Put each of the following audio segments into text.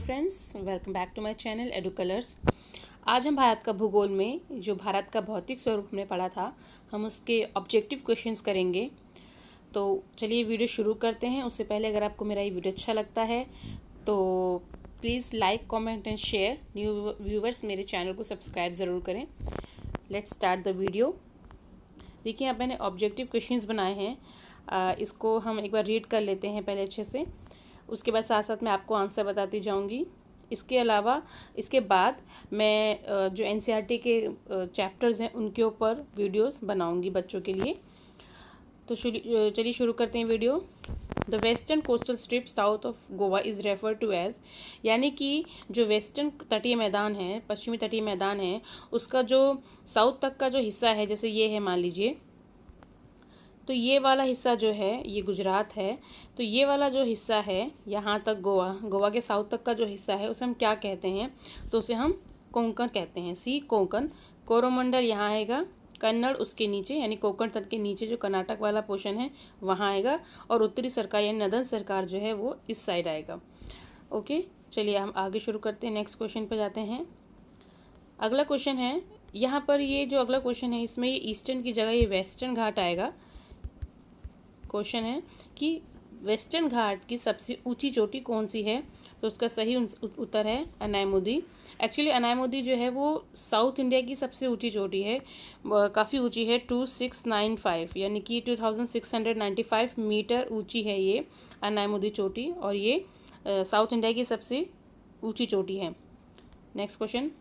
Friends, welcome back to my channel Edu Colours. आज हम भारत का भूगोल में जो भारत का भौतिक स्वरूप हमने पढ़ा था, हम उसके ऑब्जेक्टिव क्वेश्चंस करेंगे। तो चलिए वीडियो शुरू करते हैं। उससे पहले अगर आपको मेरा ये वीडियो अच्छा लगता है तो please like, comment and share. New viewers मेरे चैनल को सब्सक्राइब ज़रूर करें। Let's start the video. देखिए, अब मैंने ऑब्जेक्टिव क्वेश्चंस बनाए हैं। इसको हम एक बार रीड कर लेते हैं पहले अच्छे से, उसके बाद साथ साथ मैं आपको आंसर बताती जाऊंगी। इसके अलावा इसके बाद मैं जो एनसीईआरटी के चैप्टर्स हैं उनके ऊपर वीडियोस बनाऊंगी बच्चों के लिए। तो चलिए शुरू करते हैं video. The western coastal strip south of Goa is refer to as, यानी कि जो वेस्टर्न तटीय मैदान है, पश्चिमी तटीय मैदान है, उसका जो साउथ तक का जो हिस्सा है, जैसे ये है मान लीजिए, तो ये वाला हिस्सा जो है ये गुजरात है। तो ये वाला जो हिस्सा है यहाँ तक गोवा के साउथ तक का जो हिस्सा है उसे हम क्या कहते हैं? तो उसे हम कोंकण कहते हैं। सी कोंकण। कोरोमंडल यहाँ आएगा, कन्नड़ उसके नीचे यानी कोंकण तट के नीचे जो कर्नाटक वाला पोर्शन है वहाँ आएगा, और उत्तरी सरकार यानी नदन सरकार जो है वो इस साइड आएगा। ओके, चलिए हम आगे शुरू करते हैं। नेक्स्ट क्वेश्चन पर जाते हैं। अगला क्वेश्चन है, यहाँ पर ये जो अगला क्वेश्चन है इसमें ये ईस्टर्न की जगह ये वेस्टर्न घाट आएगा। क्वेश्चन है कि वेस्टर्न घाट की सबसे ऊंची चोटी कौन सी है? तो उसका सही उत्तर है अनायमुदी। एक्चुअली अनायमुदी जो है वो साउथ इंडिया की सबसे ऊंची चोटी है, काफ़ी ऊंची है, 2695 यानी कि 2695 मीटर ऊंची है ये अनायमुदी चोटी, और ये साउथ इंडिया की सबसे ऊंची चोटी है। Next question,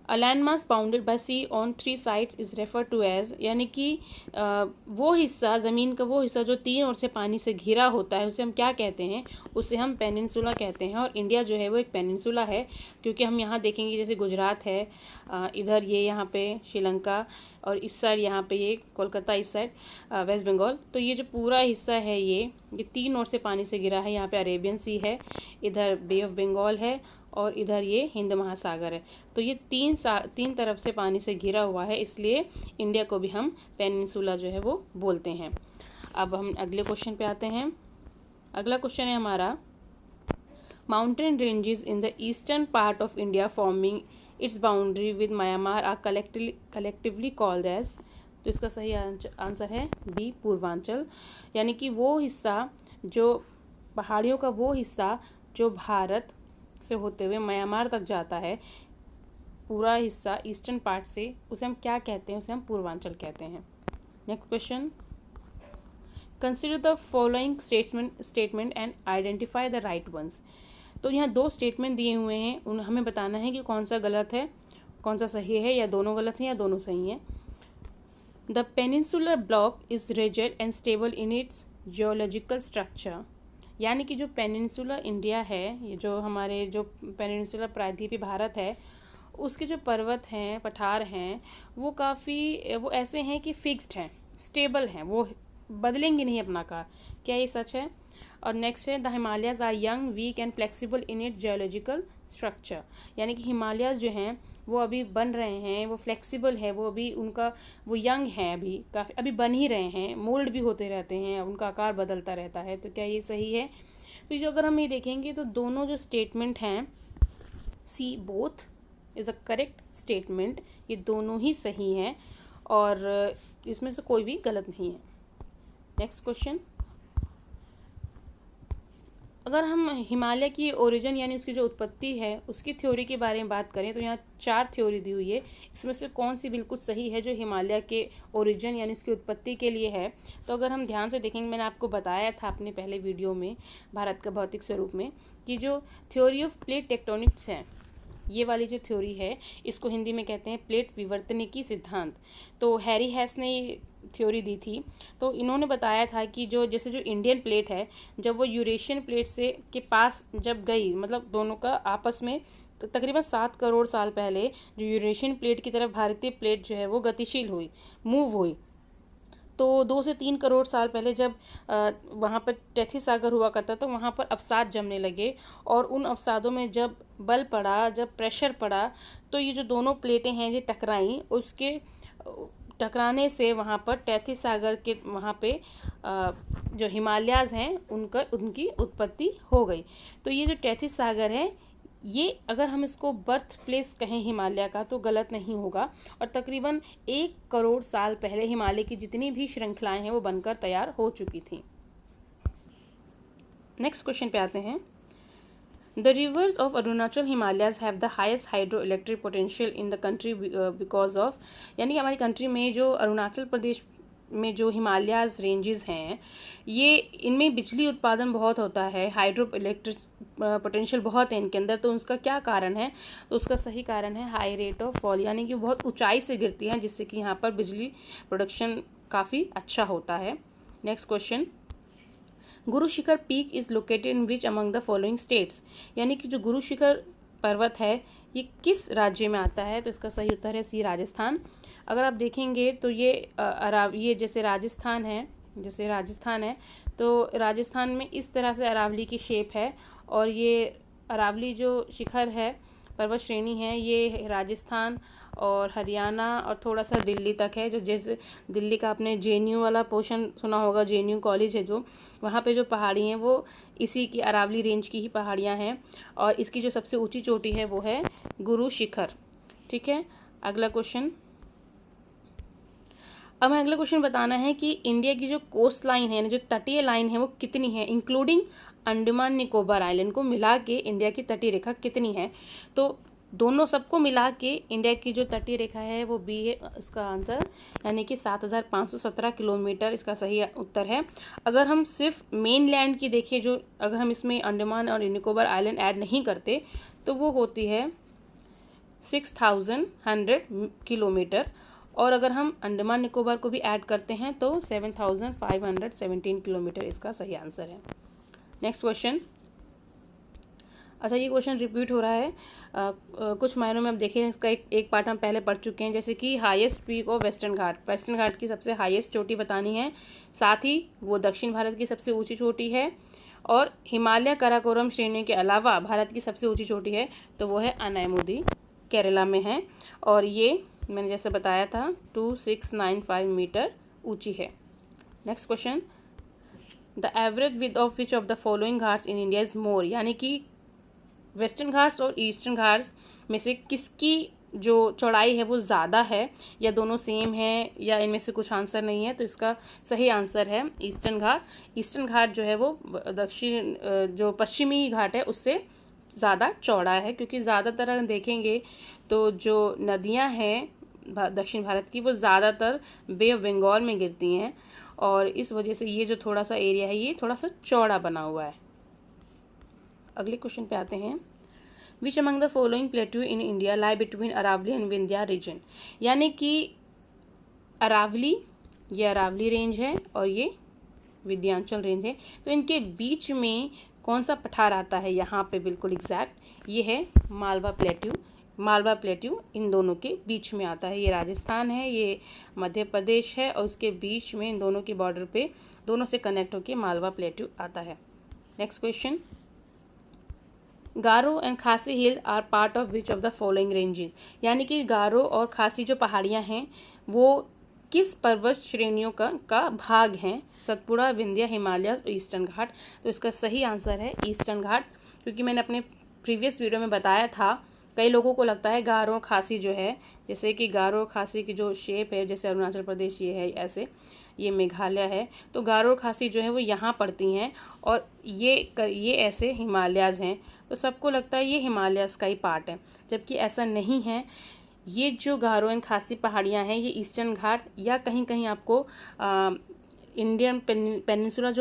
a landmass bounded by sea on 3 sides is refer to as, यानी कि वो हिस्सा, ज़मीन का वो हिस्सा जो 3 ओर से पानी से घिरा होता है उसे हम क्या कहते हैं? उसे हम पेनिनसुला कहते हैं। और इंडिया जो है वो एक पेनिनसुला है, क्योंकि हम यहाँ देखेंगे जैसे गुजरात है, इधर ये यहाँ पे श्रीलंका, और इस साइड यहाँ पे ये कोलकाता, इस साइड वेस्ट बंगाल। तो ये जो पूरा हिस्सा है ये 3 ओर से पानी से घिरा है। यहाँ पे अरेबियन सी है, इधर बे ऑफ बंगाल है, और इधर ये हिंद महासागर है। तो ये तीन तरफ से पानी से घिरा हुआ है, इसलिए इंडिया को भी हम पेनिनसुला जो है वो बोलते हैं। अब हम अगले क्वेश्चन पे आते हैं। अगला क्वेश्चन है हमारा, mountain ranges in the eastern part of India forming its boundary with Myanmar are collectively called as. तो इसका सही आंसर है बी, पूर्वांचल। यानी कि वो हिस्सा, जो पहाड़ियों का वो हिस्सा जो भारत से होते हुए म्यांमार तक जाता है, पूरा हिस्सा ईस्टर्न पार्ट से, उसे हम क्या कहते हैं? उसे हम पूर्वांचल कहते हैं। Next question, consider the following statement and identify the right ones. तो यहाँ 2 स्टेटमेंट दिए हुए हैं, उन हमें बताना है कि कौन सा गलत है, कौन सा सही है, या दोनों गलत हैं या दोनों सही हैं। The peninsular block is rigid and stable in its geological structure, यानी कि जो पेनिनसुलर इंडिया है, ये जो हमारे जो पेनिनसुलर प्रायद्वीपीय भारत है, उसके जो पर्वत हैं, पठार हैं, वो काफ़ी वो ऐसे हैं कि फिक्स्ड हैं, स्टेबल हैं, वो बदलेंगे नहीं अपना आकार। क्या ये सच है? और नेक्स्ट है, the Himalayas are young, weak and flexible in its geological structure, यानी कि हिमालयाज जो हैं वो अभी बन रहे हैं, वो फ्लेक्सिबल है, वो अभी उनका वो यंग है, अभी काफ़ी अभी बन ही रहे हैं, मोल्ड भी होते रहते हैं, उनका आकार बदलता रहता है। तो क्या ये सही है? तो जो अगर हम ये देखेंगे तो दोनों जो स्टेटमेंट हैं, C both is a correct statement, ये दोनों ही सही हैं और इसमें से कोई भी गलत नहीं है। नेक्स्ट क्वेश्चन, अगर हम हिमालय की ओरिजिन यानी उसकी जो उत्पत्ति है उसकी थ्योरी के बारे में बात करें तो यहाँ 4 थ्योरी दी हुई है। इसमें से कौन सी बिल्कुल सही है जो हिमालय के ओरिजिन यानी उसकी उत्पत्ति के लिए है? तो अगर हम ध्यान से देखेंगे, मैंने आपको बताया था अपने पहले वीडियो में भारत का भौतिक स्वरूप में, कि जो थ्योरी ऑफ प्लेट टेक्टोनिक्स है, ये वाली जो थ्योरी है इसको हिंदी में कहते हैं प्लेट विवर्तनिकी सिद्धांत। तो हैरी हैस ने ये थ्योरी दी थी। तो इन्होंने बताया था कि जो जैसे जो इंडियन प्लेट है, जब वो यूरेशियन प्लेट से के पास जब गई, मतलब दोनों का आपस में तो तकरीबन 7 करोड़ साल पहले जो यूरेशियन प्लेट की तरफ भारतीय प्लेट जो है वो गतिशील हुई, मूव हुई। तो 2 से 3 करोड़ साल पहले जब वहाँ पर टैथी सागर हुआ करता, तो वहाँ पर अवसाद जमने लगे, और उन अवसादों में जब बल पड़ा, जब प्रेशर पड़ा, तो ये जो दोनों प्लेटें हैं ये टकराईं, उसके टकराने से वहाँ पर टैथिस सागर के वहाँ पे जो हिमालयाज़ हैं उनकी उत्पत्ति हो गई। तो ये जो टैथिस सागर है, ये अगर हम इसको बर्थ प्लेस कहें हिमालय का तो गलत नहीं होगा। और तकरीबन 1 करोड़ साल पहले हिमालय की जितनी भी श्रृंखलाएं हैं वो बनकर तैयार हो चुकी थी। नेक्स्ट क्वेश्चन पे आते हैं। The reverse of Arunachal Himalayas have the highest hydro electric potential in the country because of, यानी कि हमारी कंट्री में जो अरुणाचल प्रदेश में जो हिमालयाज रेंजेस हैं, ये इनमें बिजली उत्पादन बहुत होता है, हाइड्रो इलेक्ट्रिक पोटेंशियल बहुत है इनके अंदर। तो उसका क्या कारण है? तो उसका सही कारण है हाई रेट ऑफ फॉल, यानी कि बहुत ऊंचाई से गिरती हैं, जिससे कि यहाँ पर बिजली प्रोडक्शन काफ़ी अच्छा होता है। Next question, Guru Shikhar peak is located in which among the following states, यानी कि जो गुरु शिखर पर्वत है ये किस राज्य में आता है? तो इसका सही उत्तर है सी, राजस्थान। अगर आप देखेंगे तो ये जैसे राजस्थान है तो राजस्थान में इस तरह से अरावली की शेप है, और ये अरावली जो शिखर है, पर्वत श्रेणी है, ये राजस्थान और हरियाणा और थोड़ा सा दिल्ली तक है। जो जैसे दिल्ली का आपने JNU वाला पोर्शन सुना होगा, JNU कॉलेज है जो, वहाँ पे जो पहाड़ी हैं वो इसी की अरावली रेंज की ही पहाड़ियाँ हैं, और इसकी जो सबसे ऊंची चोटी है वो है गुरु शिखर। ठीक है, अगला क्वेश्चन। अब हमें अगला क्वेश्चन बताना है कि इंडिया की जो कोस्ट लाइन है, जो तटीय लाइन है, वो कितनी है, इंक्लूडिंग अंडमान निकोबार आइलैंड को मिला के इंडिया की तटीय रेखा कितनी है? तो दोनों सबको मिला के इंडिया की जो तटीय रेखा है वो बी है इसका आंसर, यानी कि 7517 किलोमीटर इसका सही उत्तर है। अगर हम सिर्फ मेन लैंड की देखें, जो अगर हम इसमें अंडमान और निकोबार आइलैंड ऐड नहीं करते तो वो होती है 6100 किलोमीटर, और अगर हम अंडमान निकोबार को भी ऐड करते हैं तो 7517 किलोमीटर इसका सही आंसर है। Next question. अच्छा, ये क्वेश्चन रिपीट हो रहा है कुछ मायनों में। अब देखें, इसका एक पार्ट हम पहले पढ़ चुके हैं, जैसे कि हाईएस्ट पीक ऑफ वेस्टर्न घाट की सबसे हाईएस्ट चोटी बतानी है, साथ ही वो दक्षिण भारत की सबसे ऊंची चोटी है, और हिमालय काराकोरम श्रेणी के अलावा भारत की सबसे ऊंची चोटी है तो वो है अनायमुदी, केरला में है, और ये मैंने जैसे बताया था 2695 मीटर ऊंची है। Next question, the average width of which of the following Ghats in India is more, यानी कि वेस्टर्न घाट्स और ईस्टर्न घाट्स में से किसकी जो चौड़ाई है वो ज़्यादा है, या दोनों सेम है, या इनमें से कुछ आंसर नहीं है? तो इसका सही आंसर है ईस्टर्न घाट। ईस्टर्न घाट जो है वो दक्षिण जो पश्चिमी घाट है उससे ज़्यादा चौड़ा है, क्योंकि ज़्यादातर अगर देखेंगे तो जो नदियाँ हैं दक्षिण भारत की वो ज़्यादातर बे ऑफ बंगाल में गिरती हैं, और इस वजह से ये जो थोड़ा सा एरिया है ये थोड़ा सा चौड़ा बना हुआ है। अगले क्वेश्चन पे आते हैं। Which among the following plateau in India lie between Aravalli and Vindhya region, यानी कि ये अरावली रेंज है और ये विंध्याचल रेंज है, तो इनके बीच में कौन सा पठार आता है? यहाँ पे बिल्कुल एग्जैक्ट ये है मालवा प्लेट्यू इन दोनों के बीच में आता है। ये राजस्थान है, ये मध्य प्रदेश है, और उसके बीच में इन दोनों की बॉर्डर पे दोनों से कनेक्ट होकर मालवा प्लेट्यू आता है। Next question, Garo and Khasi hill are part of which of the following ranges, यानी कि गारो और खासी जो पहाड़ियाँ हैं वो किस पर्वत श्रेणियों का भाग हैं? सतपुड़ा, विंध्या, हिमालय और ईस्टर्न घाट। तो इसका सही आंसर है ईस्टर्न घाट, क्योंकि मैंने अपने प्रीवियस वीडियो में बताया था, कई लोगों को लगता है गारो और खासी जो है, जैसे कि गारो और खासी की जो शेप है, जैसे अरुणाचल प्रदेश ये है, ऐसे ये मेघालय है, तो गारो और खासी जो है वो यहाँ पड़ती हैं, और ये ऐसे हिमालयाज़ हैं, तो सबको लगता है ये हिमालयाज़ का ही पार्ट है, जबकि ऐसा नहीं है। ये जो गारो एंड खासी पहाड़ियाँ हैं ये ईस्टर्न घाट या कहीं कहीं आपको इंडियन पेनिनसुला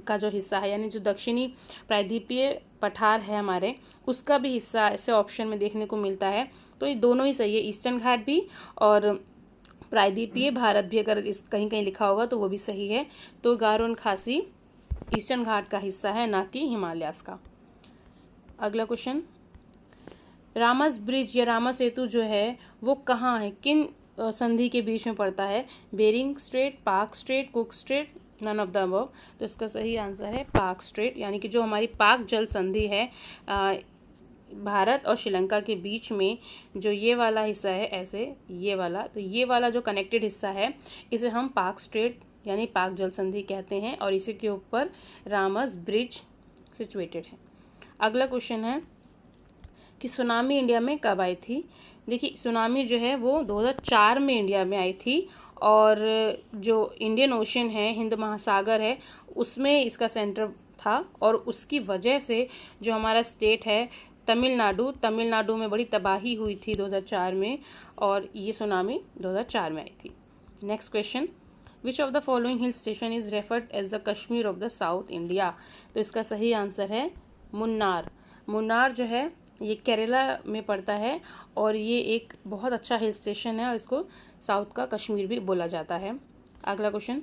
का जो हिस्सा है, यानी जो दक्षिणी प्रायद्वीपीय पठार है हमारे, उसका भी हिस्सा ऐसे ऑप्शन में देखने को मिलता है। तो ये दोनों ही सही है, ईस्टर्न घाट भी और प्रायद्वीपीय भारत भी अगर इस कहीं कहीं लिखा होगा तो वो भी सही है। तो गारो एंड खासी ईस्टर्न घाट का हिस्सा है, ना कि हिमालयास का। अगला क्वेश्चन, रामस ब्रिज या रामा सेतु जो है वो कहाँ है, किन संधि के बीच में पड़ता है? Bering Strait, Palk Strait, Cook Strait, none of the above. तो इसका सही आंसर है पाक स्ट्रेट, यानी कि जो हमारी पाक जल संधि है भारत और श्रीलंका के बीच में जो ये वाला हिस्सा है, ऐसे ये वाला, तो ये वाला जो कनेक्टेड हिस्सा है इसे हम पाक स्ट्रेट यानी पाक जल संधि कहते हैं, और इसी के ऊपर रामस ब्रिज सिचुएटेड है। अगला क्वेश्चन है कि सुनामी इंडिया में कब आई थी। देखिए, सुनामी जो है वो 2004 में इंडिया में आई थी, और जो इंडियन ओशन है, हिंद महासागर है, उसमें इसका सेंटर था, और उसकी वजह से जो हमारा स्टेट है तमिलनाडु में बड़ी तबाही हुई थी 2004 में, और ये सुनामी 2004 में आई थी। Next question, which of the following hill station is referred as the Kashmir of the south India. तो इसका सही आंसर है मुन्नार। मुन्नार जो है ये केरला में पड़ता है, और ये एक बहुत अच्छा हिल स्टेशन है, और इसको साउथ का कश्मीर भी बोला जाता है। अगला क्वेश्चन,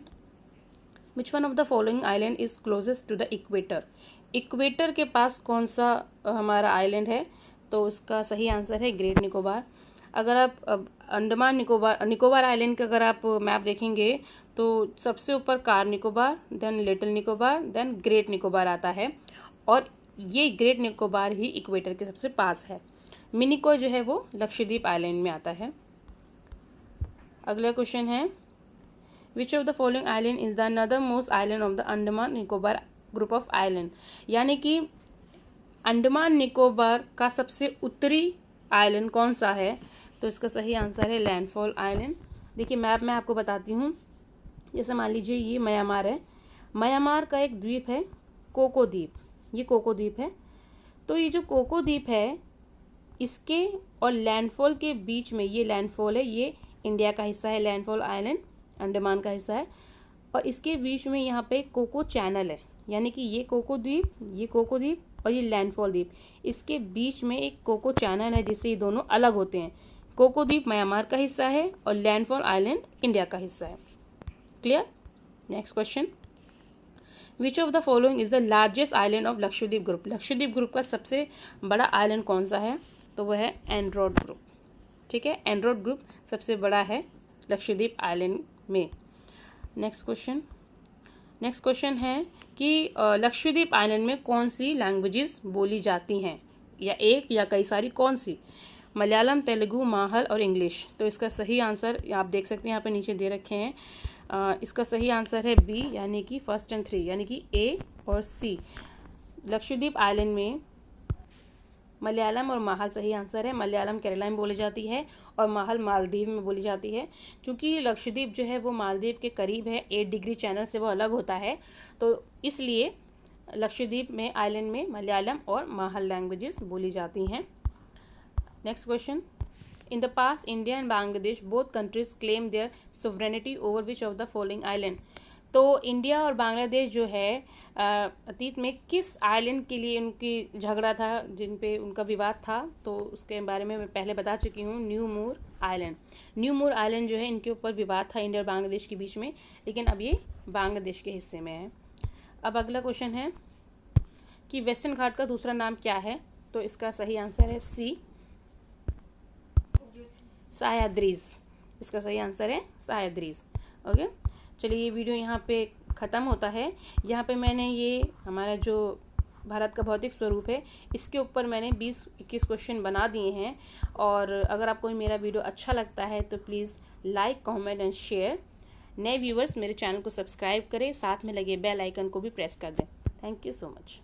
which one of the following island is closest to the equator. Equator के पास कौन सा हमारा आइलैंड है, तो उसका सही आंसर है ग्रेट निकोबार। अगर आप अंडमान निकोबार आइलैंड का अगर आप मैप देखेंगे तो सबसे ऊपर Car Nicobar, then Little Nicobar, then Great Nicobar आता है, और ये ग्रेट निकोबार ही इक्वेटर के सबसे पास है। मिनिकॉय जो है वो लक्षद्वीप आइलैंड में आता है। अगला क्वेश्चन है, which of the following island is the northernmost island of the Andaman Nicobar group of island. यानी कि अंडमान निकोबार का सबसे उत्तरी आइलैंड कौन सा है, तो इसका सही आंसर है लैंडफॉल आइलैंड। देखिए, मैप में आपको बताती हूँ। जैसे मान लीजिए ये म्यांमार है, म्यांमार का एक द्वीप है कोको द्वीप, ये कोको द्वीप है। तो ये जो कोको द्वीप है, इसके और लैंडफॉल के बीच में ये लैंडफॉल है, ये इंडिया का हिस्सा है, लैंडफॉल आइलैंड अंडमान का हिस्सा है, और इसके बीच में यहाँ पे कोको चैनल है, यानी कि ये कोको द्वीप और ये लैंडफॉल द्वीप, इसके बीच में एक कोको चैनल है, जिससे ये दोनों अलग होते हैं। कोको द्वीप म्यांमार का हिस्सा है और लैंडफॉल आइलैंड इंडिया का हिस्सा है। Clear. Next question, which of the following is the largest island of Lakshadweep group. Lakshadweep group का सबसे बड़ा आइलैंड कौन सा है, तो वह है एंड्रोड ग्रुप। ठीक है, एंड्रोड ग्रुप सबसे बड़ा है लक्षद्वीप आइलैंड में। नेक्स्ट क्वेश्चन है कि लक्षद्वीप आइलैंड में कौन सी लैंग्वेजेस बोली जाती हैं, या एक या कई सारी, कौन सी। मलयालम, तेलुगु, माहल और इंग्लिश। तो इसका सही आंसर आप देख सकते हैं, यहाँ पे नीचे दे रखे हैं। इसका सही आंसर है बी, यानी कि फर्स्ट एंड थ्री, यानी कि ए और सी। लक्षद्वीप आइलैंड में मलयालम और माहल सही आंसर है। मलयालम केरला में बोली जाती है और माहल मालदीव में बोली जाती है। चूँकि लक्षद्वीप जो है वो मालदीव के करीब है, 8 डिग्री चैनल से वो अलग होता है, तो इसलिए लक्षद्वीप में आइलैंड में मलयालम और माहल लैंग्वेजेस बोली जाती हैं। Next question, in the past India and Bangladesh both countries claim their sovereignty over which of the following island. तो इंडिया और बांग्लादेश जो है अतीत में किस आइलैंड के लिए उनकी झगड़ा था, जिन पे उनका विवाद था, तो उसके बारे में मैं पहले बता चुकी हूँ। न्यू मूर आइलैंड जो है, इनके ऊपर विवाद था इंडिया और बांग्लादेश के बीच में, लेकिन अब ये बांग्लादेश के हिस्से में है। अब अगला क्वेश्चन है कि वेस्टर्न घाट का दूसरा नाम क्या है, तो इसका सही आंसर है सी, सह्याद्रीज। इसका सही आंसर है सह्याद्रीज। ओके, चलिए ये वीडियो यहाँ पे ख़त्म होता है। यहाँ पे मैंने ये हमारा जो भारत का भौतिक स्वरूप है, इसके ऊपर मैंने 20-21 क्वेश्चन बना दिए हैं। और अगर आपको मेरा वीडियो अच्छा लगता है तो please like, comment and share. नए व्यूवर्स मेरे चैनल को सब्सक्राइब करें, साथ में लगे बेल आइकन को भी प्रेस कर दें। Thank you so much.